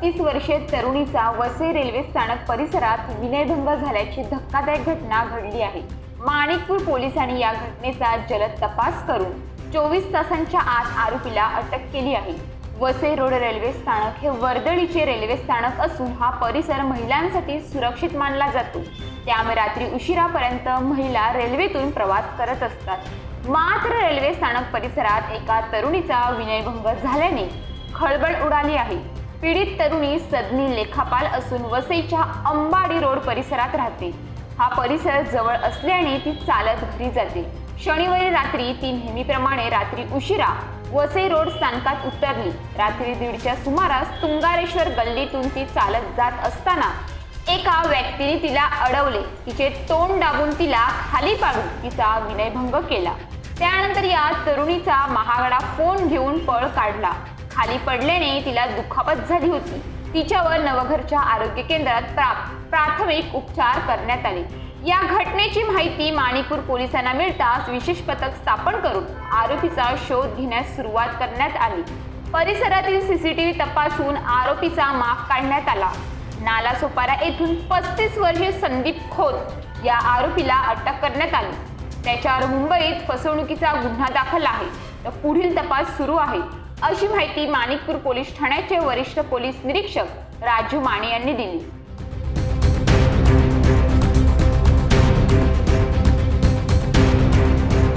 35 वर्षीय तरुणीचा वसई रेल्वे स्थानक परिसरात विनयभंग झाल्याची धक्कादायक घटना घडली आहे। माणिकपूर पोलिसांनी या घटनेचा जलद तपास करून 24 तासांच्या आत आरोपीला अटक केली आहे। वसई रोड रेल्वे स्थानक हे वर्दळीचे रेल्वे स्थानक असून हा परिसर महिलांसाठी सुरक्षित मानला जातो। त्यामुळे रात्री उशिरापर्यंत महिला रेल्वेतून प्रवास करत असतात। मात्र रेल्वे स्थानक परिसरात एका तरुणीचा विनयभंग झाल्याने खळबळ उडाली आहे। पीडित तरुणी सदनी लेखापाल असून वसईच्या अंबाडी रोड परिसरात राहते। हा परिसर जवळ असल्याने ती चालत घरी जाते। शनिवारी रात्री ती नेहमीप्रमाणे रात्री उशिरा वसई रोड स्थानकात उतरली। रात्री 1:30च्या सुमारास तुंगारेश्वर गल्लीतून ती चालत जात असताना एका व्यक्तीने तिला अडवले, तिचे तोंड दाबून तिला खाली पाडून तिचा विनयभंग केला। त्यानंतर या तरुणीचा महागडा फोन घेऊन पळ काढला। खाली पडल्याने तिला दुखापत झाली होती। तिच्यावर नवघरच्या आरोग्य केंद्रात प्राथमिक उपचार करण्यात आले। या घटनेची माहिती माणिकपूर पोलिसांना मिळताच विशेष पथक स्थापन करून आरोपीचा शोध घेण्यास सुरुवात करण्यात आली। परिसरातील सीसीटीव्ही तपासून आरोपीचा माग काढण्यात आला। नालासोपारा येथून 35 वर्षीय संदीप खोत या आरोपीला अटक करण्यात आली। त्याच्यावर मुंबईत फसवणुकीचा गुन्हा दाखल आहे। तर पुढील तपास सुरू आहे, अशी माहिती माणिकपूर पोलीस ठाण्याचे वरिष्ठ पोलीस निरीक्षक राजू माने यांनी दिली।